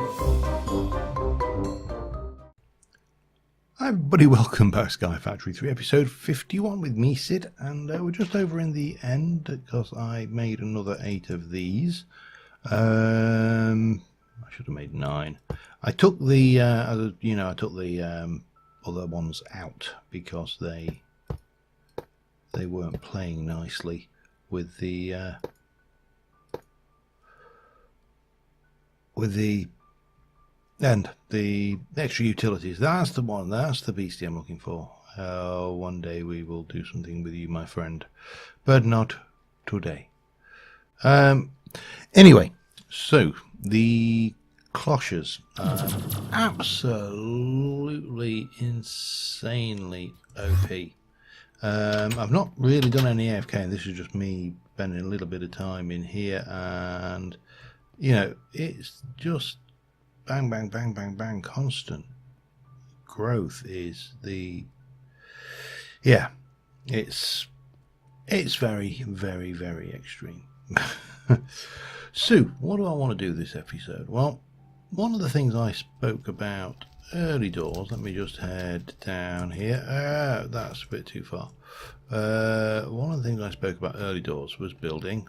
Hi everybody, welcome back to Sky Factory 3 episode 51 with me, Sid, and we're just over in the end because I made another 8 of these. I should have made 9. I took the other ones out because they weren't playing nicely with the and the extra utilities. That's the one. That's the beastie I'm looking for. One day we will do something with you, my friend, but not today. Anyway, so the cloches are absolutely insanely OP. I've not really done any AFK, and this is just me spending a little bit of time in here, and you know, it's just bang, bang, bang, bang, bang, constant growth is the, yeah, it's very, very, very extreme. So, what do I want to do this episode? Well, one of the things I spoke about early doors, let me just head down here. That's a bit too far. One of the things I spoke about early doors was building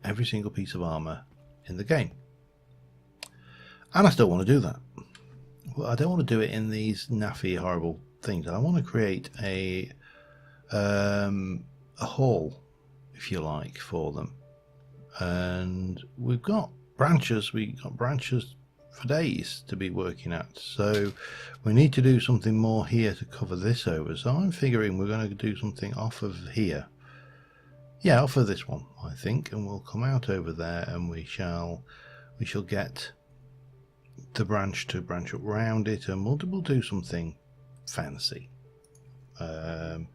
every single piece of armour in the game. And I still want to do that. Well, I don't want to do it in these naffy, horrible things. I want to create a hall, if you like, for them. And we've got branches. We got branches for days to be working at. So we need to do something more here to cover this over. So I'm figuring we're going to do something off of here. Yeah, off of this one, I think, and we'll come out over there, and we shall get the branch to branch up round it, and we'll do something fancy. Have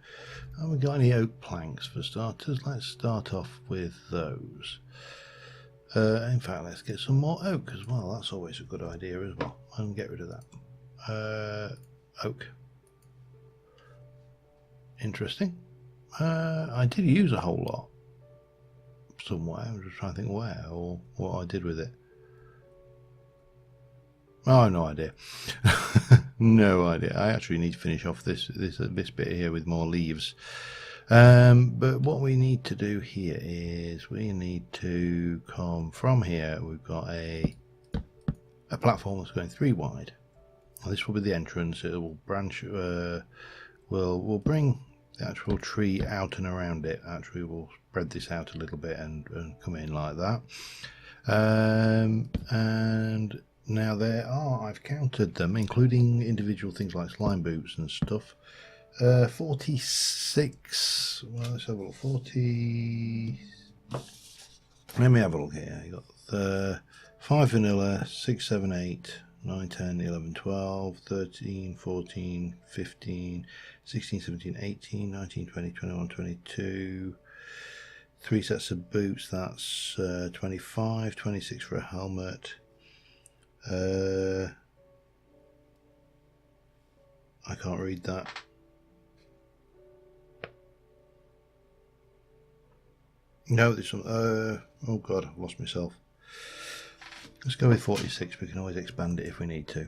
we got any oak planks for starters? Let's start off with those. In fact, let's get some more oak as well. That's always a good idea as well. And get rid of that. Oak. Interesting. I did use a whole lot somewhere. I'm just trying to think where or what I did with it. Oh, no idea. No idea. I actually need to finish off this bit here with more leaves. But what we need to do here is we need to come from here. We've got a platform that's going 3 wide. Well, this will be the entrance. It will branch. We'll bring the actual tree out and around it. Actually, we'll spread this out a little bit and come in like that. And now there are, I've counted them, including individual things like slime boots and stuff, 46, well, let's have a look, 40, let me have a look here. You got the 5 vanilla, 6, 7, 8, 9, 10, 11, 12, 13, 14, 15, 16, 17, 18, 19, 20, 21, 22, 3 sets of boots, that's 25, 26 for a helmet. I can't read that. No, there's some. Oh god, I've lost myself. Let's go with 46. We can always expand it if we need to.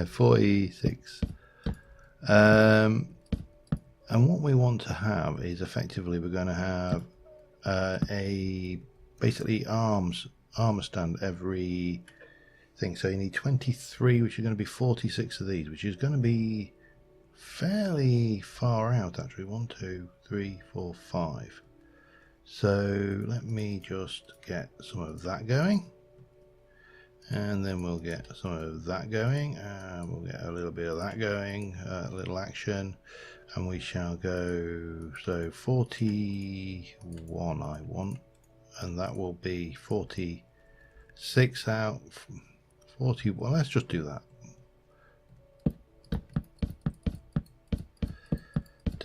46. And what we want to have is effectively we're going to have a basically armor stand every thing. So you need 23, which is going to be 46 of these, which is going to be fairly far out actually. 1, 2, 3, 4, 5. So let me just get some of that going, and then we'll get some of that going, and we'll get a little bit of that going, a little action, and we shall go. So 41 I want, and that will be 46 out. 40, well, let's just do that.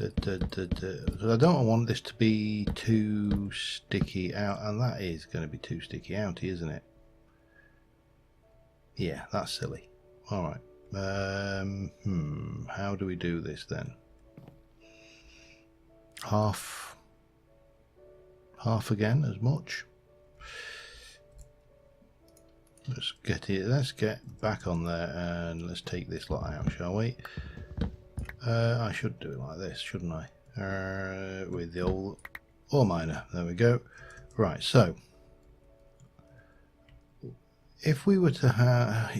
I don't want this to be too sticky out, and that is going to be too sticky out, isn't it? Yeah, that's silly. Alright. How do we do this then? Half again, as much. Let's get back on there and let's take this lot out, shall we? I should do it like this, shouldn't I? With the old ore miner. There we go. Right, so if we were to have,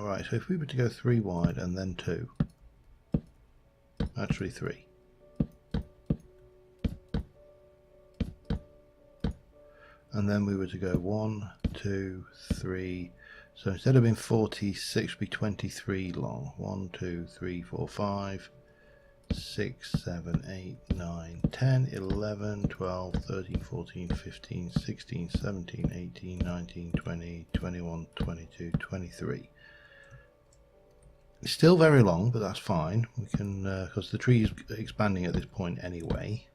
right, so if we were to go 3 wide and then 2, actually 3. And then we were to go 1, 2, 3. So instead of being 46, it'd be 23 long. 1, 2, 3, 4, 5, 6, 7, 8, 9, 10, 11, 12, 13, 14, 15, 16, 17, 18, 19, 20, 21, 22, 23. It's still very long, but that's fine. We can, because the tree is expanding at this point anyway.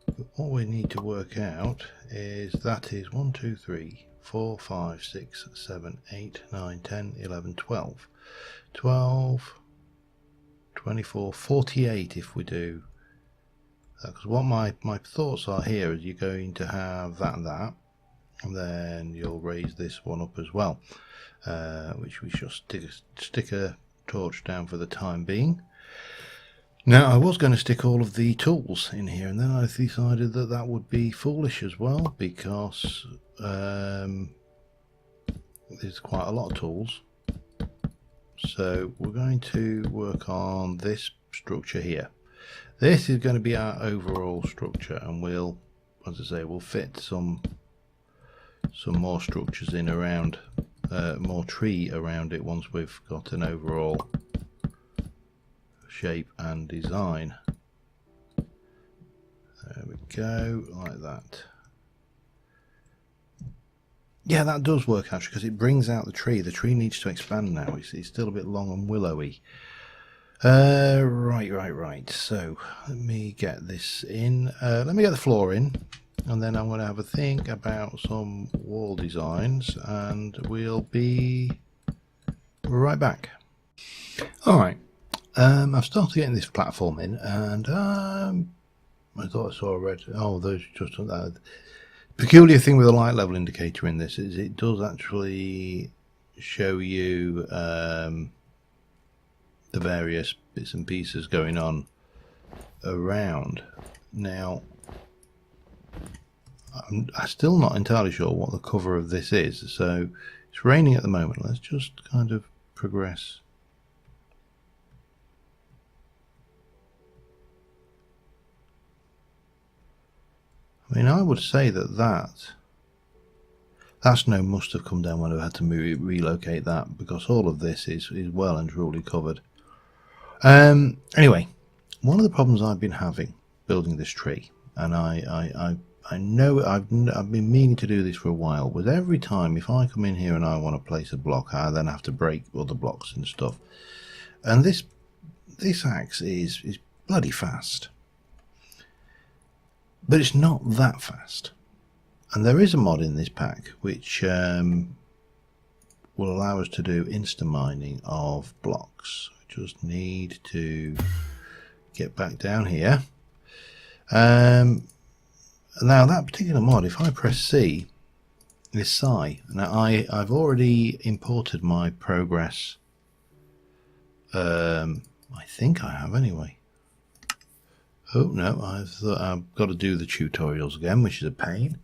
But what we need to work out is that is 1, 2, 3, 4, 5, 6, 7, 8, 9, 10, 11, 12. 12, 24, 48 if we do. Because what my thoughts are here is you're going to have that and that, and then you'll raise this one up as well, which we shall stick a torch down for the time being. Now I was going to stick all of the tools in here, and then I decided that that would be foolish as well, because there's quite a lot of tools. So we're going to work on this structure here. This is going to be our overall structure, and we'll, as I say, we'll fit some more structures in around, more tree around it once we've got an overall shape and design. There we go, like that. Yeah, that does work actually, because it brings out the tree. The tree needs to expand now. It's still a bit long and willowy. Right. So let me get this in. Let me get the floor in, and then I'm going to have a think about some wall designs, and we'll be right back. All right. I've started getting this platform in, and I thought I saw a red. Oh, those just that. Peculiar thing with the light level indicator in this is it does actually show you the various bits and pieces going on around. Now, I'm still not entirely sure what the cover of this is, so it's raining at the moment. Let's just kind of progress. I mean, I would say that snow must have come down when I had to relocate that, because all of this is well and truly covered. Anyway, one of the problems I've been having building this tree, and I know I've been meaning to do this for a while, was every time if I come in here and I want to place a block, I then have to break other blocks and stuff. And this axe is bloody fast. But it's not that fast, and there is a mod in this pack which will allow us to do insta-mining of blocks. We just need to get back down here. Now that particular mod, if I press C, is Psi. Now I've already imported my progress. I think I have anyway. Oh no, I've got to do the tutorials again, which is a pain.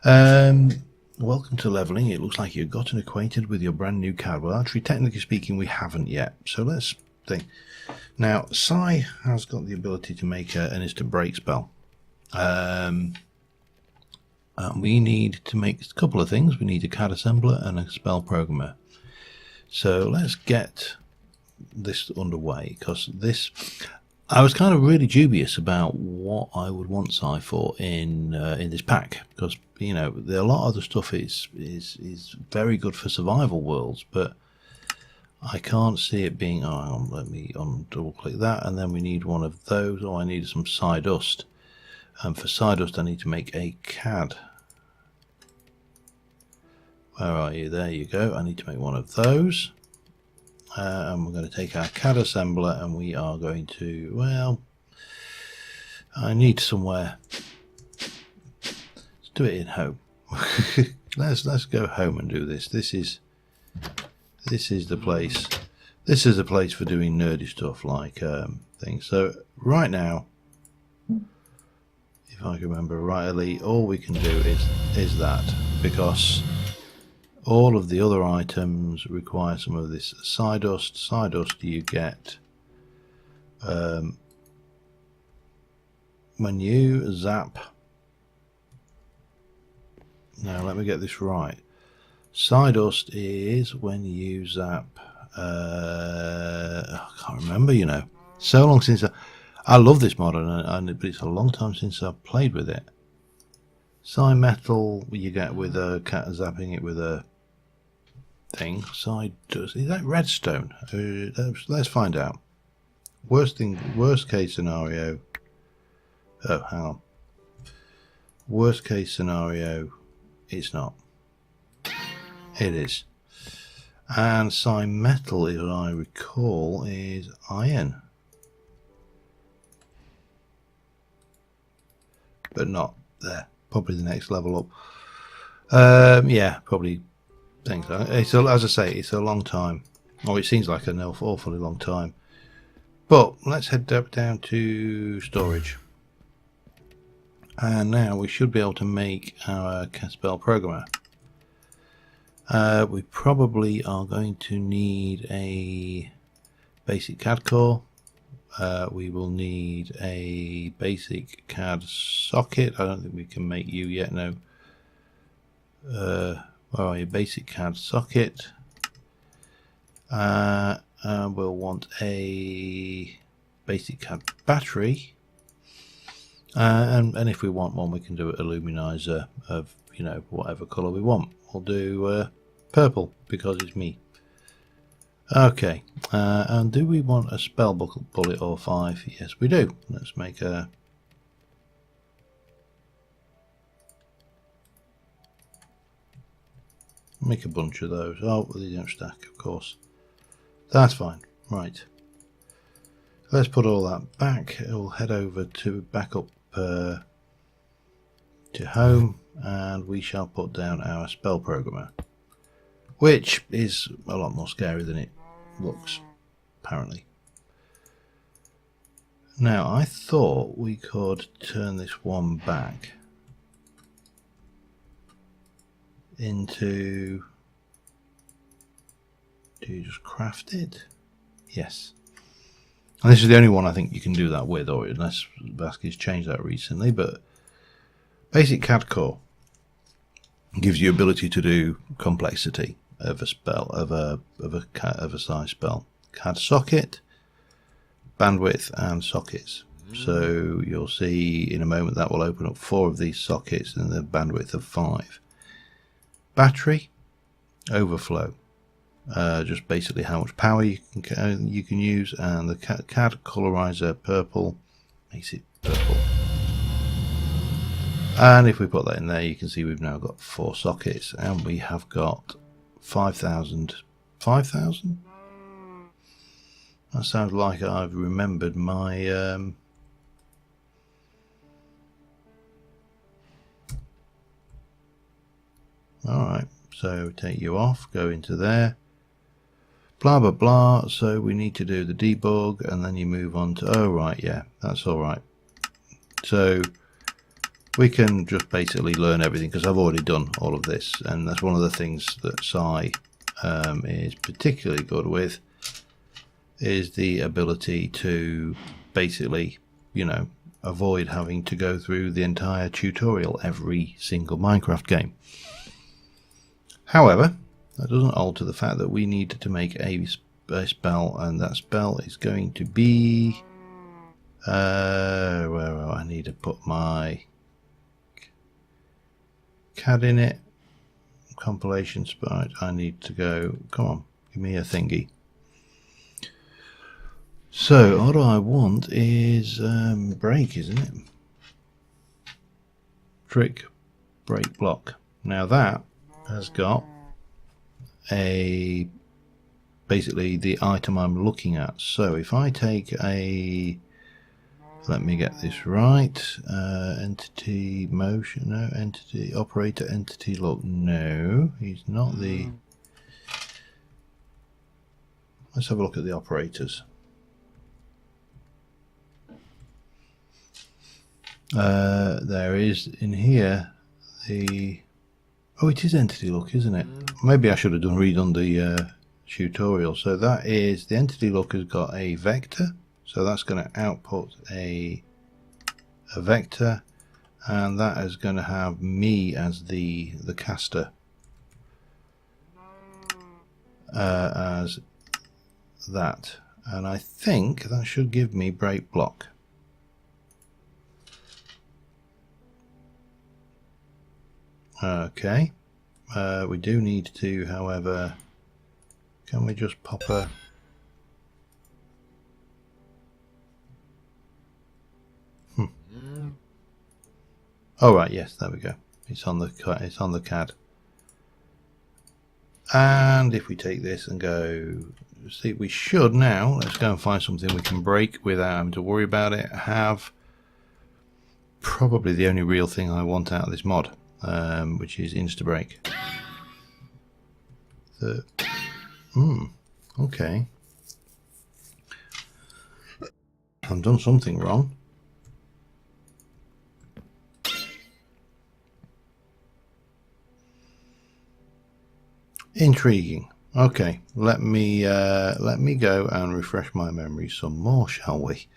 Welcome to leveling. It looks like you've gotten acquainted with your brand new CAD. Well, actually, technically speaking, we haven't yet. So let's think. Now, Psi has got the ability to make an instant break spell. We need to make a couple of things. We need a CAD assembler and a spell programmer. So let's get this underway, because this... I was kind of really dubious about what I would want Psi for in this pack, because you know a lot of the stuff is very good for survival worlds, but I can't see it being. Oh, hang on, let me double click that, and then we need one of those. Oh, I need some Psi dust, and for Psi dust I need to make a CAD. Where are you? There you go. I need to make one of those. And we're going to take our CAD assembler, and we are going to, well, I need somewhere. Let's do it in home. let's go home and do this. This is the place. This is a place for doing nerdy stuff like things. So right now, if I can remember rightly, all we can do is that, because all of the other items require some of this sawdust. Sawdust you get when you zap. Now let me get this right. Sawdust is when you zap. I can't remember. You know, so long since I love this mod, but it's a long time since I've played with it. Side metal you get with a cat zapping it with a thing. Side dust, is that redstone? Let's find out. Worst case scenario. Oh, hang on. Worst case scenario, it's not. It is. And side metal, as I recall, is iron. But not there. Probably the next level up. Yeah, probably. Things like it's as I say, it's a long time. Or it seems like an awfully long time. But let's head down to storage. And now we should be able to make our spell programmer. We probably are going to need a basic CAD core. We will need a basic CAD socket. I don't think we can make you yet, no. Where are you? Basic CAD socket. We'll want a basic CAD battery. And if we want one, we can do a luminizer of, you know, whatever colour we want. We'll do purple because it's me. Okay, and do we want a spell bullet or 5? Yes, we do. Let's make a... Make a bunch of those. Oh, they don't stack, of course. That's fine. Right. Let's put all that back. We'll head over to back up to home, and we shall put down our spell programmer, which is a lot more scary than it looks, apparently. Now, I thought we could turn this one back into... Do you just craft it? Yes. And this is the only one I think you can do that with, or unless Basky's changed that recently. But basic CAD core gives you ability to do complexity of a spell, of a size spell. CAD socket, bandwidth, and sockets. So you'll see in a moment that will open up 4 of these sockets and the bandwidth of 5. Battery, overflow. Just basically how much power you can use, and the CAD colorizer purple makes it purple. And if we put that in there, you can see we've now got 4 sockets, and we have got 5,000. 5,000? That sounds like I've remembered my Alright, so take you off, go into there. Blah blah blah, so we need to do the debug, and then you move on to, oh right, yeah, that's alright. So we can just basically learn everything, because I've already done all of this, and that's one of the things that Sai is particularly good with, is the ability to basically, you know, avoid having to go through the entire tutorial every single Minecraft game. However, that doesn't alter the fact that we need to make a spell, and that spell is going to be where I need to put my CAD in it. Compilation sprite. I need to go. Come on, give me a thingy. So what I want is break, isn't it? Trick, break, block. Now that has got a basically the item I'm looking at. So if I take a Let me get this right. Entity motion, no. Entity operator, entity look, no. He's not the. Let's have a look at the operators. There is in here the. Oh, it is entity look, isn't it? Maybe I should have redone the tutorial. So that is the entity look has got a vector. So that's going to output a vector, and that is going to have me as the caster as that, and I think that should give me break block. Okay, we do need to, however, can we just pop a oh right, yes, there we go. It's on the CAD. And if we take this and go, see, we should now, let's go and find something we can break without having to worry about it. Have probably the only real thing I want out of this mod, which is Instabreak. Okay. I've done something wrong. Intriguing. Okay, let me go and refresh my memory some more, shall we?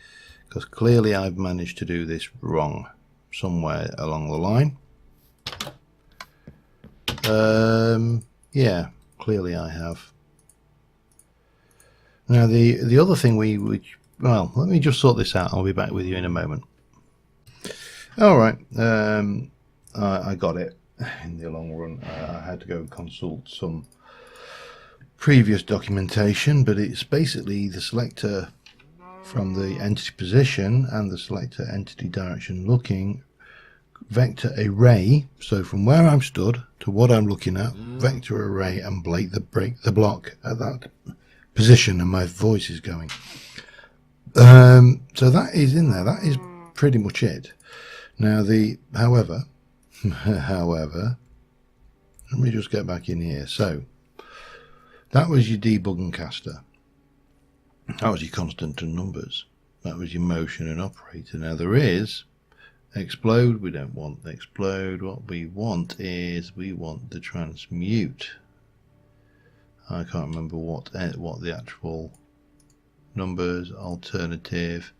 Because clearly I've managed to do this wrong somewhere along the line. Yeah, clearly I have. Now the other thing well, let me just sort this out. I'll be back with you in a moment. All right, I got it. In the long run, I had to go and consult some previous documentation, but it's basically the selector from the entity position and the selector entity direction looking vector array. So from where I'm stood to what I'm looking at, vector array, and break the block at that position, and my voice is going. So that is in there. That is pretty much it. Now however, let me just get back in here. So that was your debug and caster. That was your constant and numbers. That was your motion and operator. Now there is explode. We don't want explode. What we want is we want the transmute. I can't remember what the actual numbers. Alternative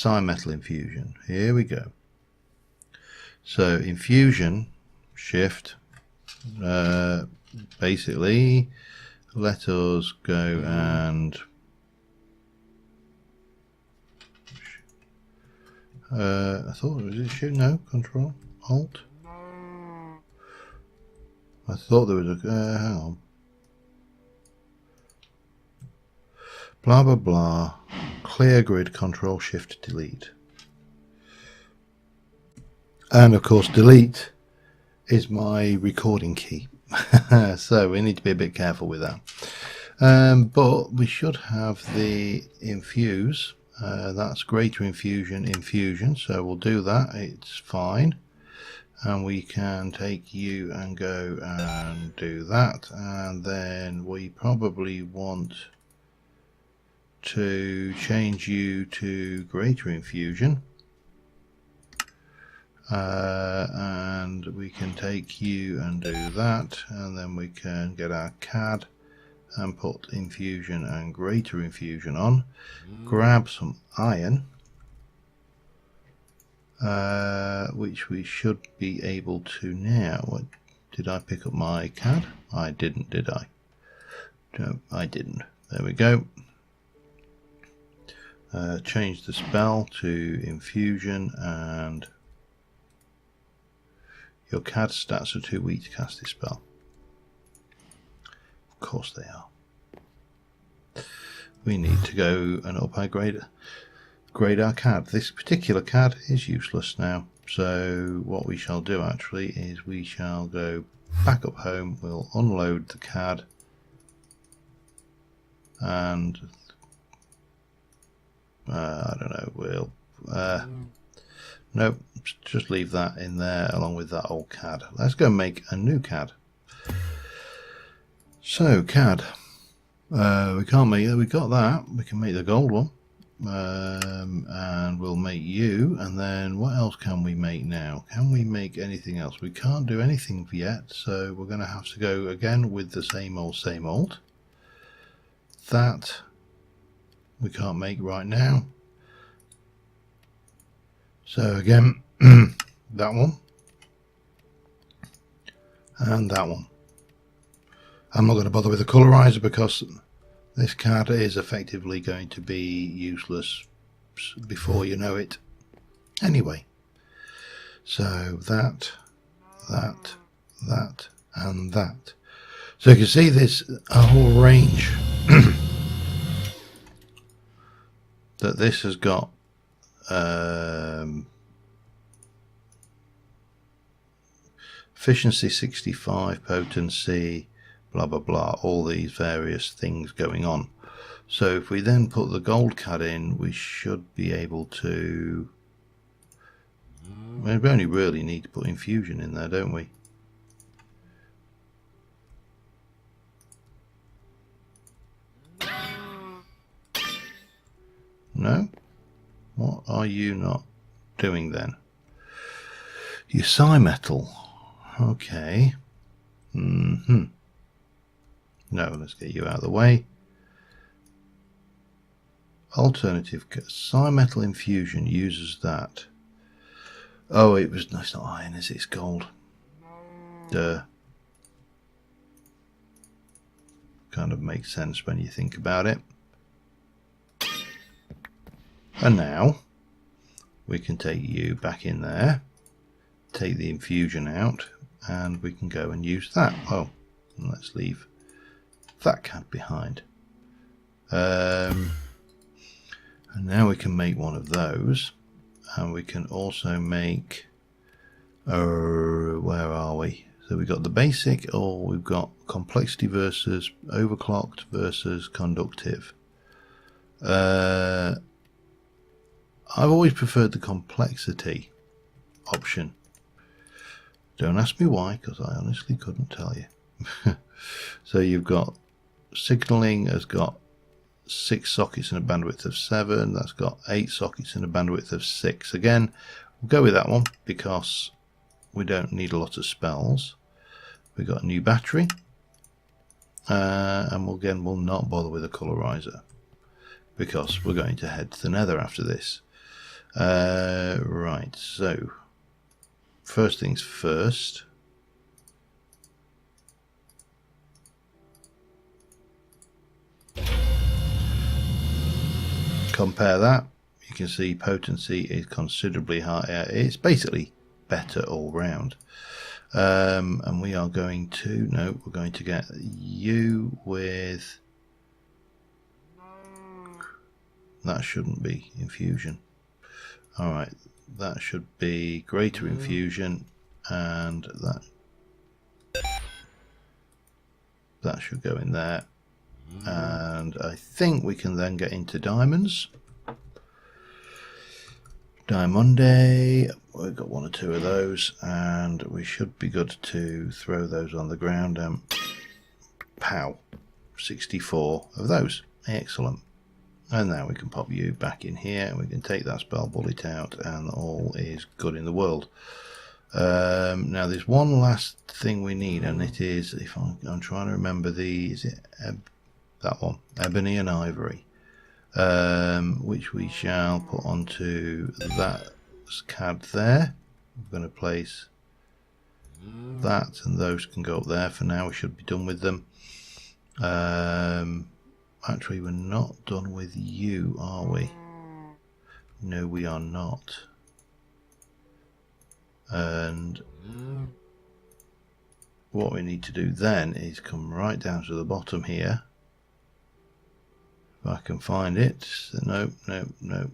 metal infusion. Here we go. So infusion shift, basically let us go and I thought it was shift, no, control alt. I thought there was a hang on, blah blah blah, clear grid, control shift delete. And of course delete is my recording key. So we need to be a bit careful with that. But we should have the infuse. That's greater infusion. So we'll do that. It's fine. And we can take you and go and do that. And then we probably want to change you to greater infusion. And we can take you and do that, and then we can get our CAD and put infusion and greater infusion on. Grab some iron, which we should be able to now. What, did I pick up my CAD? I didn't, did I? No, I didn't. There we go. Change the spell to infusion, and your CAD stats are too weak to cast this spell. Of course they are. We need to go and up our grade our CAD. This particular CAD is useless now. So what we shall do actually is we shall go back up home. We'll unload the CAD and I don't know, we'll Nope, just leave that in there along with that old CAD. Let's go make a new CAD. So CAD, we can't make it. We got that. We can make the gold one, and we'll make you. And then what else can we make now? Can we make anything else? We can't do anything yet, so we're going to have to go again with the same old, same old. That we can't make right now. So again, that one and that one. I'm not going to bother with the colorizer because this CAD is effectively going to be useless before you know it. Anyway, so that, and that. So you can see this a whole range that this has got. Efficiency 65, potency, blah blah blah, all these various things going on. So if we then put the gold CAD in, we should be able to, we only really need to put infusion in there, don't we? No? What are you not doing then? You psi metal. Okay. No, let's get you out of the way. Alternative psi metal infusion uses that. Oh, it's not iron, is it? It's gold. Duh. Kind of makes sense when you think about it. And now we can take you back in there, take the infusion out, and we can go and use that. Oh, and let's leave that CAD behind. And now we can make one of those, and we can also make, where are we? So we've got the basic, or we've got complexity versus overclocked versus conductive. I've always preferred the complexity option. Don't ask me why, because I honestly couldn't tell you. So you've got signaling has got 6 sockets and a bandwidth of 7. That's got 8 sockets and a bandwidth of 6. Again, we'll go with that one because we don't need a lot of spells. We've got a new battery, and we'll not bother with a colorizer because we're going to head to the nether after this. Right, so first things first. Compare that. You can see potency is considerably higher. It's basically better all round. And we are going to, no, we're going to get you with, that shouldn't be infusion. Alright, that should be greater infusion, and that should go in there. And I think we can then get into diamonds. Diamonde, we've got 1 or 2 of those, and we should be good to throw those on the ground. Pow, 64 of those. Excellent. And now we can pop you back in here, and we can take that spell bullet out, and all is good in the world. Now there's one last thing we need, and it is, if I'm trying to remember is it that one, ebony and ivory, which we shall put onto that CAD there. We're going to place that, and those can go up there for now. We should be done with them. Actually, we're not done with you, are we? No, we are not. And what we need to do then is come right down to the bottom here. If I can find it. Nope, nope, nope,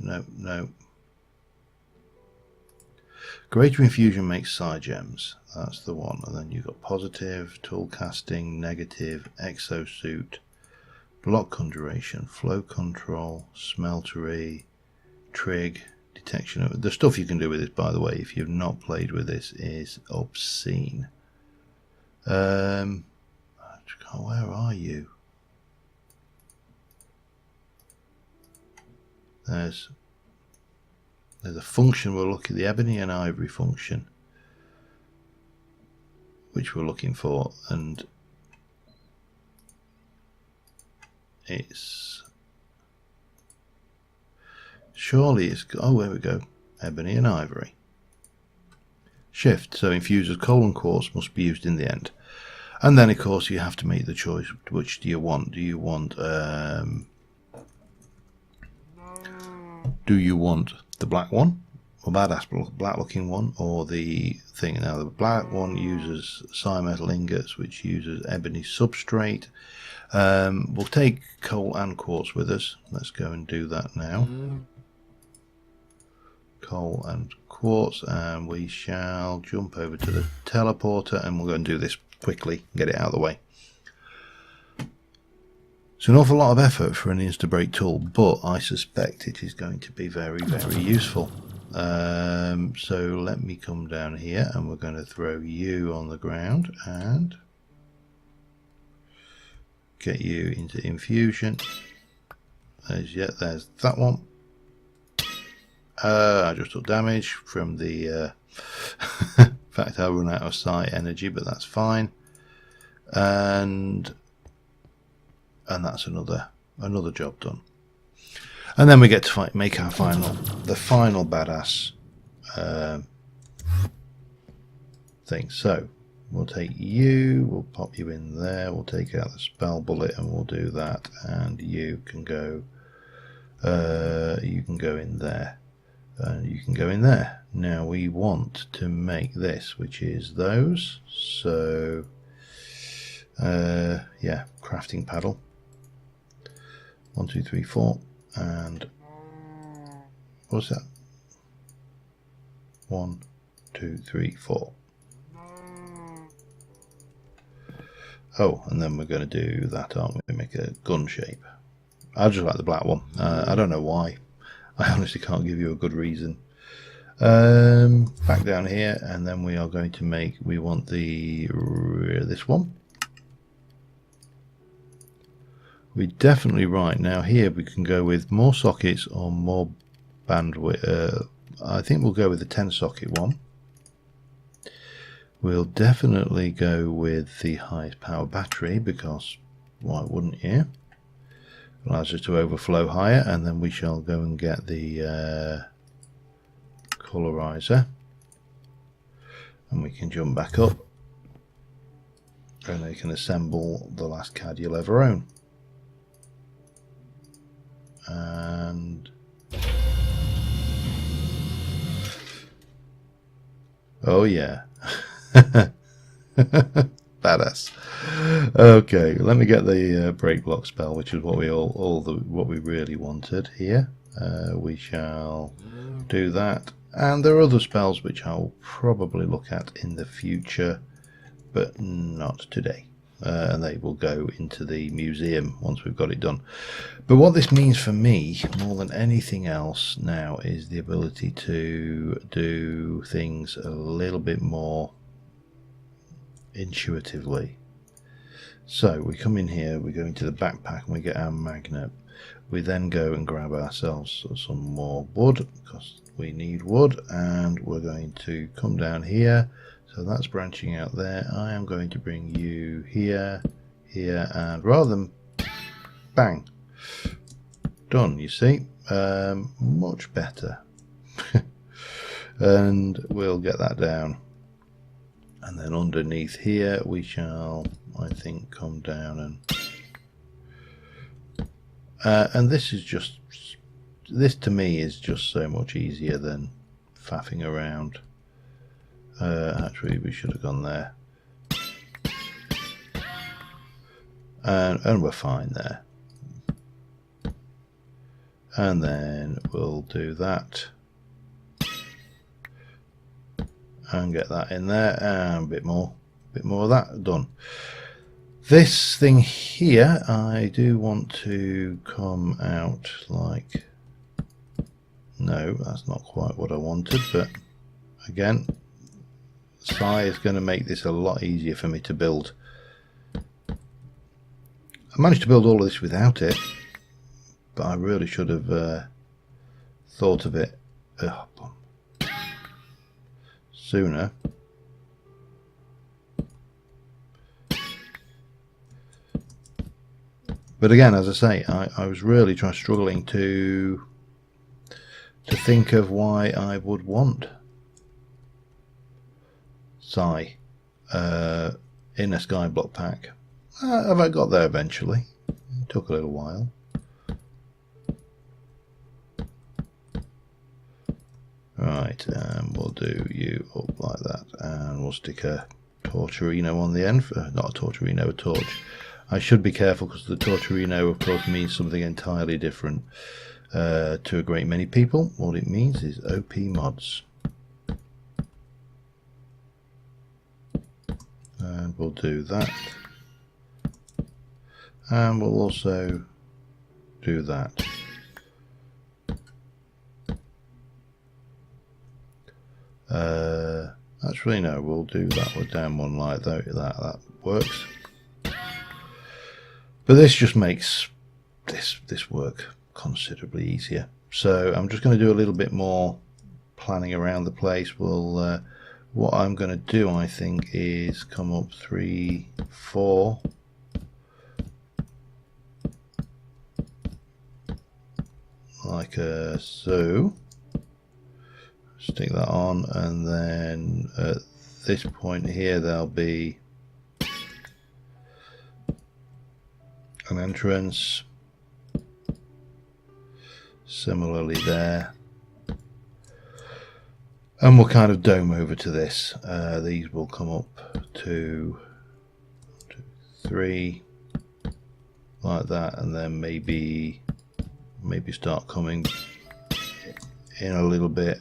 nope, nope. Greater infusion makes psi gems. That's the one. And then you've got positive, tool casting, negative, exosuit, block conjuration, flow control, smeltery, trig, detection of the stuff you can do with this, by the way, if you've not played with this, is obscene. Where are you? There's a function we're looking, the ebony and ivory function, which we're looking for, and it's surely it's, oh, there we go, ebony and ivory. Shift, so infusers coal and quartz must be used in the end. And then of course you have to make the choice, which do you want? Do you want the black one, or badass black looking one, or the thing? Now the black one uses metal ingots, which uses ebony substrate. We'll take coal and quartz with us. Let's go and do that now. Coal and quartz, and we shall jump over to the teleporter, and we'll go and do this quickly, get it out of the way. It's an awful lot of effort for an insta-break tool, but I suspect it is going to be very, very useful. So let me come down here, and we're going to throw you on the ground and get you into infusion. There's that one. I just took damage from the in fact I run out of psi energy, but that's fine. And that's another job done. And then we get to make our the final badass thing. So we'll take you, we'll pop you in there, we'll take out the spell bullet, and we'll do that. And you can go in there, and you can go in there. Now we want to make this, which is those. So yeah, crafting paddle. 1, 2, 3, 4, and what's that? 1, 2, 3, 4. Oh, and then we're going to do that, aren't we? Make a gun shape. I just like the black one. I don't know why. I honestly can't give you a good reason. Back down here, and then we are going to make. We want this one. We definitely right now here we can go with more sockets or more bandwidth. I think we'll go with the 10 socket one. We'll definitely go with the highest power battery, because why wouldn't you? Allows us to overflow higher, and then we shall go and get the colorizer, and we can jump back up, and we can assemble the last CAD you'll ever own. And oh yeah. Badass. Okay, let me get the break block spell, which is what we what we really wanted here. We shall do that, and there are other spells which I'll probably look at in the future, but not today. And they will go into the museum once we've got it done. But what this means for me more than anything else now is the ability to do things a little bit more intuitively. So we come in here, we go into the backpack, and we get our magnet. We then go and grab ourselves some more wood, because we need wood, and we're going to come down here. So that's branching out there. I am going to bring you here, here, and rather than bang, done, you see, much better. And we'll get that down. And then underneath here we shall, I think, come down and this is just, this to me is just so much easier than faffing around. Actually we should have gone there, and we're fine there. And then we'll do that and get that in there, and a bit more of that done. This thing here, I do want to come out like, No, that's not quite what I wanted, but again, Psi is going to make this a lot easier for me to build. I managed to build all of this without it, but I really should have thought of it sooner. But again, as I say, I was really struggling to think of why I would want Psi in a Skyblock pack. Have I got there eventually? It took a little while. Right, and we'll do you up like that, and we'll stick a Torturino on the end. Not a Torturino, a torch. I should be careful because the Torturino, of course, means something entirely different to a great many people. What it means is OP mods. And we'll do that. And we'll also do that. Actually, no, we'll do that one down one like that. That works. But this just makes this work considerably easier. So I'm just going to do a little bit more planning around the place. We'll what I'm going to do, I think, is come up 3, 4. Like so. Stick that on, and then at this point here there'll be an entrance, similarly there, and we'll kind of dome over to this. These will come up to 3 like that, and then maybe start coming in a little bit,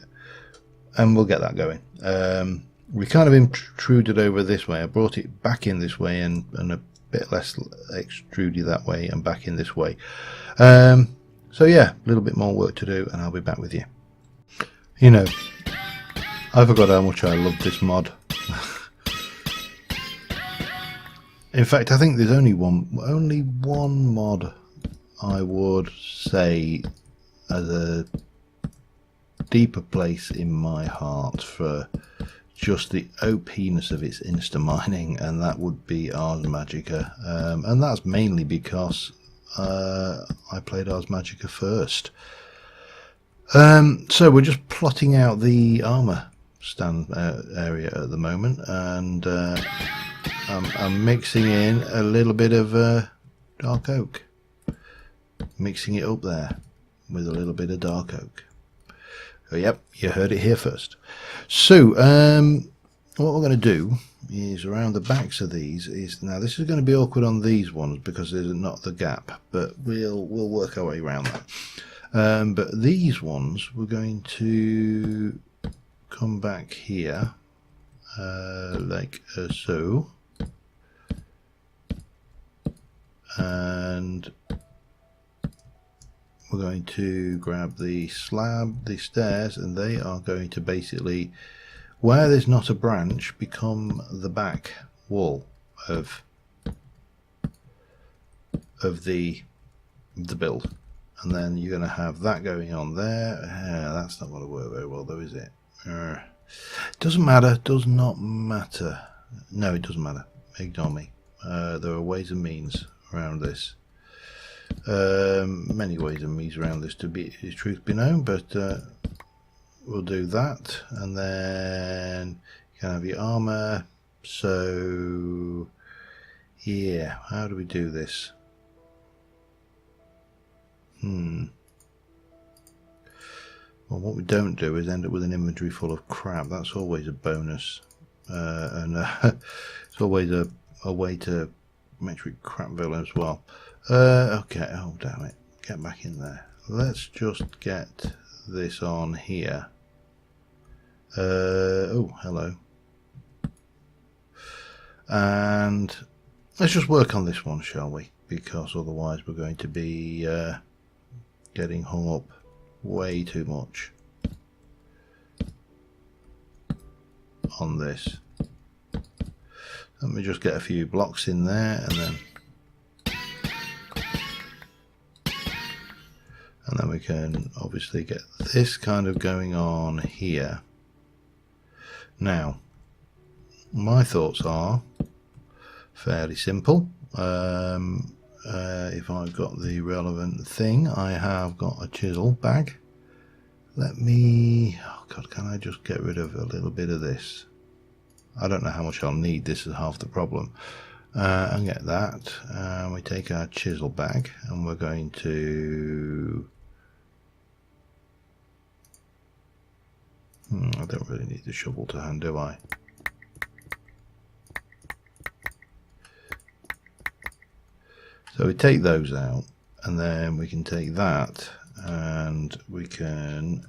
and we'll get that going. We kind of intruded over this way. I brought it back in this way and a bit less extruded that way and back in this way. So yeah, a little bit more work to do, and I'll be back with you. You know, I forgot how much I love this mod. In fact, I think there's only one mod I would say as a deeper place in my heart for just the OP-ness of its insta-mining, and that would be Ars Magica. And that's mainly because I played Ars Magica first. So we're just plotting out the armour stand area at the moment, and I'm mixing in a little bit of dark oak. Mixing it up there with a little bit of dark oak. Oh, yep, you heard it here first. So what we're going to do is around the backs of these is, now this is going to be awkward on these ones because there's not the gap, but we'll work our way around that. But these ones we're going to come back here like so, and we're going to grab the slab, the stairs, and they are going to basically, where there's not a branch, become the back wall of the build. And then you're going to have that going on there. That's not going to work very well though, is it? Doesn't matter, does not matter. No, it doesn't matter, ignore me. There are ways and means around this. Many ways and means around this, to be truth be known, but we'll do that, and then you can have your armor. So yeah, how do we do this? Well, what we don't do is end up with an inventory full of crap. That's always a bonus, and it's always a way to make sure crapville as well. Okay, oh damn it, get back in there. Let's just get this on here. Oh, hello. And let's just work on this one, shall we? Because otherwise we're going to be getting hung up way too much. on this. Let me just get a few blocks in there, and then we can obviously get this kind of going on here. Now, my thoughts are fairly simple. If I've got the relevant thing, I have got a chisel bag. Let me, oh God, can I just get rid of a little bit of this? I don't know how much I'll need. This is half the problem. And get that. We take our chisel bag and we're going to, I don't really need the shovel to hand, do I? So we take those out, and then we can take that and we can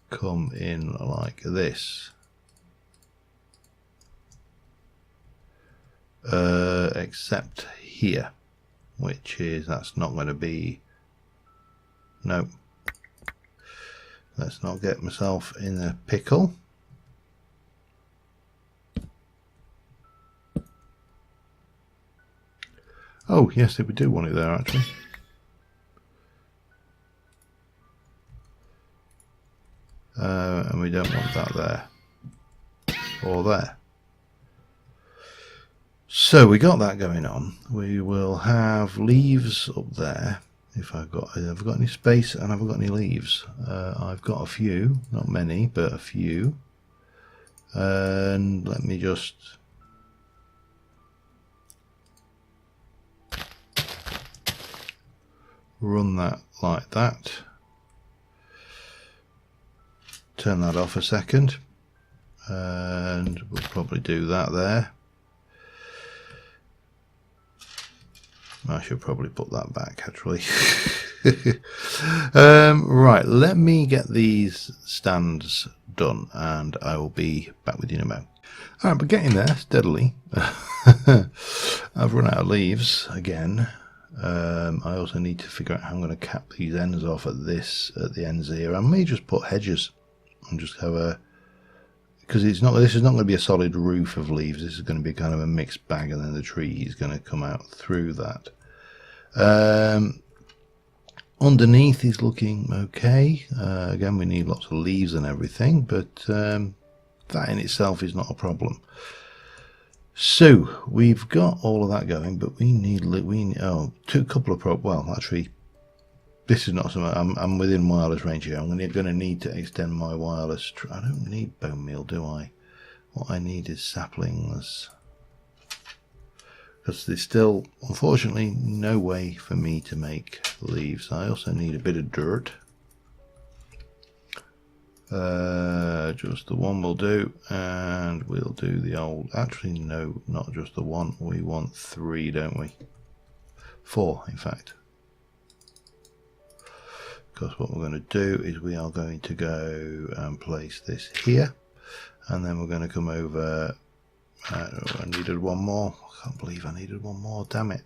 come in like this, except here, which is, that's not going to be, no, let's not get myself in a pickle. Oh yes, we do want it there actually. And we don't want that there or there. So we got that going on. We will have leaves up there. If I've got any space, and I've got any leaves. I've got a few, not many, but a few. And let me just run that like that. Turn that off a second, and we'll probably do that there. I should probably put that back actually. Right, let me get these stands done and I will be back with you in a moment. Alright, but getting there steadily. I've run out of leaves again. I also need to figure out how I'm going to cap these ends off at the ends here. I may just put hedges and just have a, because this is not going to be a solid roof of leaves. This is going to be kind of a mixed bag, and then the tree is going to come out through that. Underneath is looking okay. Again, we need lots of leaves and everything, but that in itself is not a problem. So we've got all of that going, but we need well, actually, this is not something. I'm within wireless range here. I'm going to need to extend my wireless. I don't need bone meal, do I? What I need is saplings, because there's still, unfortunately, no way for me to make leaves. I also need a bit of dirt. Just the one will do, and we'll do the old, actually no, not just the one, we want 3, don't we? 4 in fact, because what we're going to do is we are going to go and place this here, and then we're going to come over. I needed one more. I can't believe I needed one more, damn it.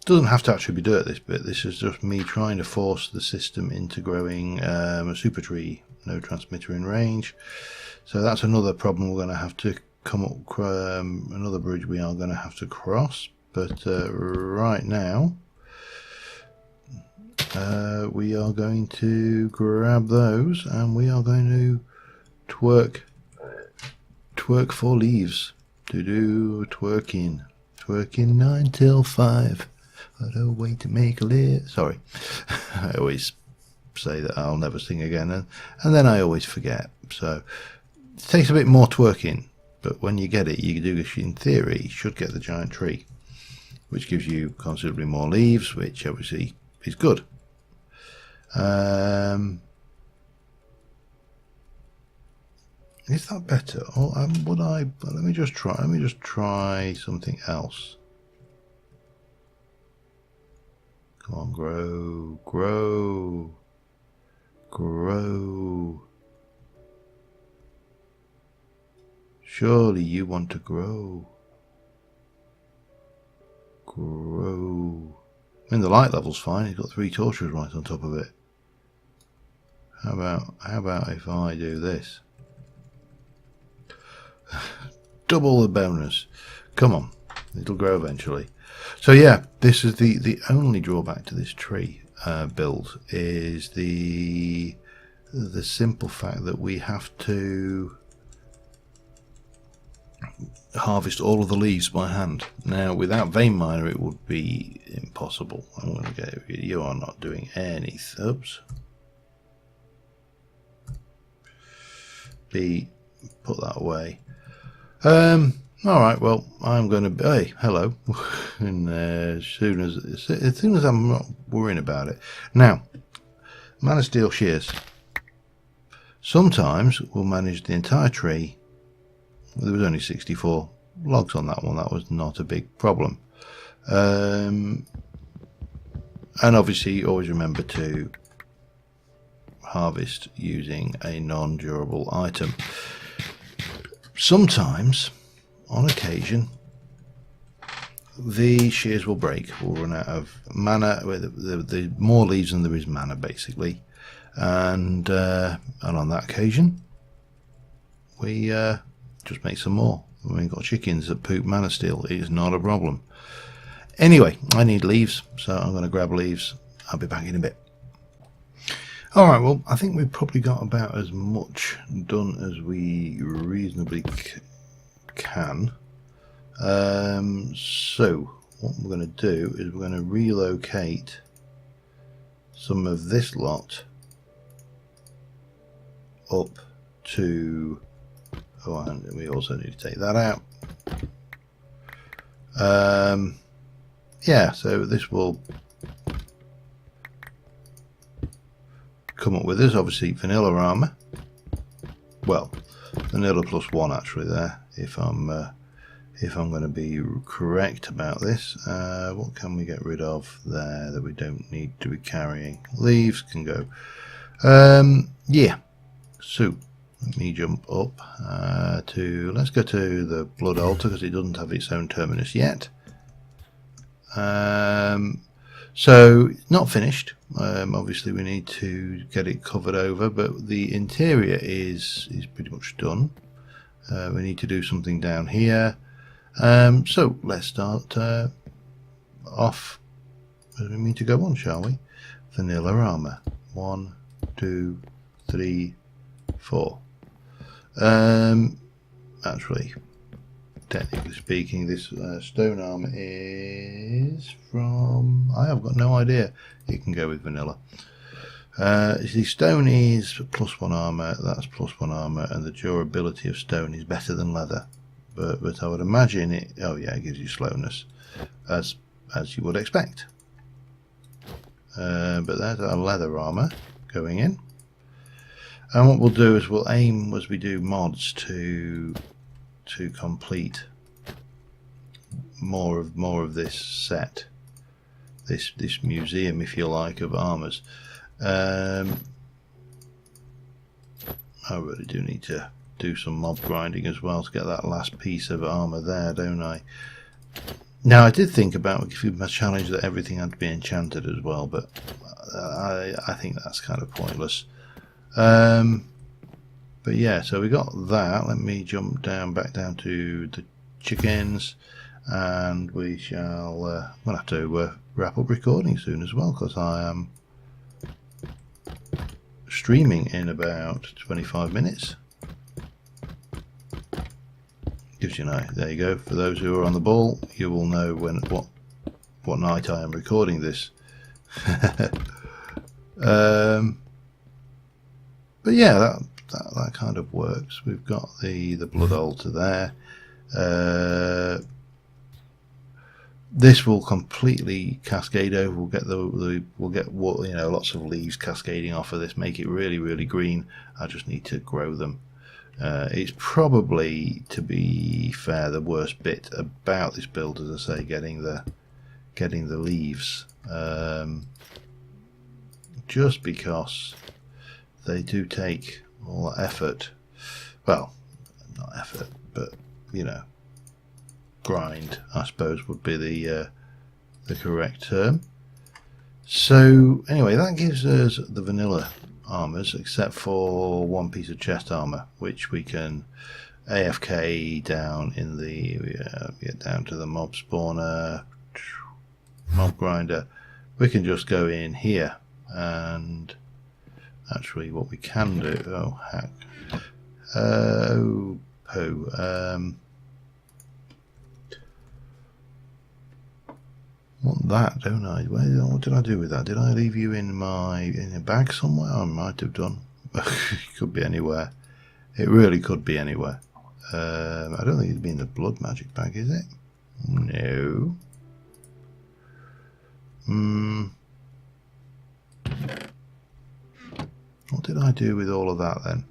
Doesn't have to actually be dirt, this bit. This is just me trying to force the system into growing a super tree. No transmitter in range. So that's another problem we're going to have to come up, another bridge we are going to have to cross. But right now, we are going to grab those and we are going to twerk for leaves. To do twerking 9 till 5. What a way to make a living. Sorry, I always say that I'll never sing again, and then I always forget. So it takes a bit more twerking, but when you get it, you do, in theory, should get the giant tree, which gives you considerably more leaves, which obviously is good. Is that better? Or would I? Let me just try something else. Come on, grow, grow, grow. Surely you want to grow. Grow. I mean, the light level's fine. He's got 3 torches right on top of it. How about if I do this? Double the bonus. Come on, it'll grow eventually. So yeah, this is the only drawback to this tree build is the simple fact that we have to harvest all of the leaves by hand. Now, without vein miner, it would be impossible. I'm going to go. You are not doing any subs. B, put that away. All right. Well, I'm going to. Hey, hello. And as soon as I'm not worrying about it. Now, Man of Steel shears. Sometimes we'll manage the entire tree. There was only 64 logs on that one. That was not a big problem. And obviously, always remember to harvest using a non-durable item. Sometimes, on occasion, the shears will break. We'll run out of mana. The more leaves than there is mana, basically. And on that occasion, we just make some more. We've got chickens that poop mana steel. It is not a problem. Anyway, I need leaves, so I'm going to grab leaves. I'll be back in a bit. Alright, well, I think we've probably got about as much done as we reasonably can. So, what we're going to do is we're going to relocate some of this lot up to... Oh, and we also need to take that out. Yeah, so this will come up with this, obviously vanilla armor. Well, vanilla +1 actually there, if I'm going to be correct about this. What can we get rid of there that we don't need to be carrying? Leaves can go. Yeah, so let me jump up let's go to the blood altar because it doesn't have its own terminus yet. So not finished. Obviously we need to get it covered over, but the interior is pretty much done. We need to do something down here. So let's start off as we mean to go on, shall we? Vanilla armor. 1, 2, 3, 4. Actually, technically speaking, this stone armor is from... I have got no idea. It can go with vanilla. The stone is +1 armor. That's +1 armor, and the durability of stone is better than leather. But I would imagine it. Oh yeah, it gives you slowness, as you would expect. But there's our leather armor going in. And what we'll do is we'll aim as we do mods to complete more of this set, this museum, if you like, of armors. I really do need to do some mob grinding as well to get that last piece of armor there, don't I? Now I did think about giving my challenge that everything had to be enchanted as well, but I think that's kind of pointless. But yeah, so we got that. Let me jump back down to the chickens, and we shall we'll have to wrap up recording soon as well, because I am streaming in about 25 minutes. Gives you an eye. There you go. For those who are on the ball, you will know what night I am recording this. But yeah, that kind of works. We've got the blood altar there. This will completely cascade over. We'll get lots of leaves cascading off of this, make it really, really green. I just need to grow them. It's probably, to be fair, the worst bit about this build, as I say, getting the leaves. Just because they do take all that effort. Well, not effort, but grind, I suppose, would be the correct term. So anyway, that gives us the vanilla armors, except for one piece of chest armor, which we can AFK down in the get down to the mob spawner, mob grinder. We can just go in here, and actually what we can do, oh heck, oh poo, want that, don't I? What did I do with that? Did I leave you in a bag somewhere? I might have done. It could be anywhere. It really could be anywhere. I don't think it'd be in the blood magic bag, is it? No. What did I do with all of that then?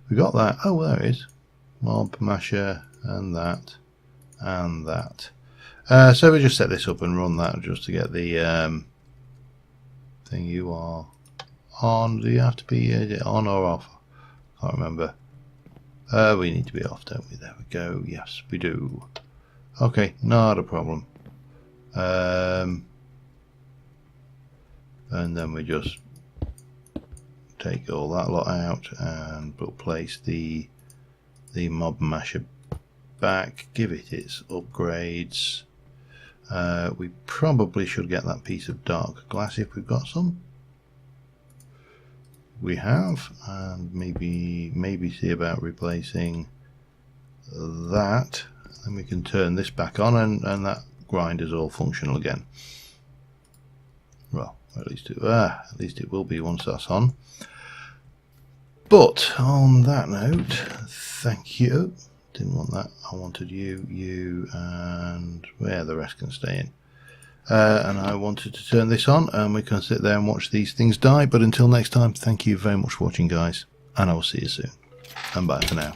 We got that. Oh, there it is. Mob masher and that and that. So we just set this up and run that just to get the thing. You are on. Do you have to be on or off? I can't remember. We need to be off, don't we? There we go. Yes, we do. Okay, not a problem. And then we just take all that lot out and we'll place the mob masher back, give it its upgrades. We probably should get that piece of dark glass if we've got some. We have, and maybe see about replacing that. Then we can turn this back on, and that grinder's all functional again. Well, at least it will be once that's on. But on that note, thank you. Didn't want that. I wanted you, and where the rest can stay in. And I wanted to turn this on, and we can sit there and watch these things die. But until next time, thank you very much for watching, guys, and I will see you soon. And bye for now.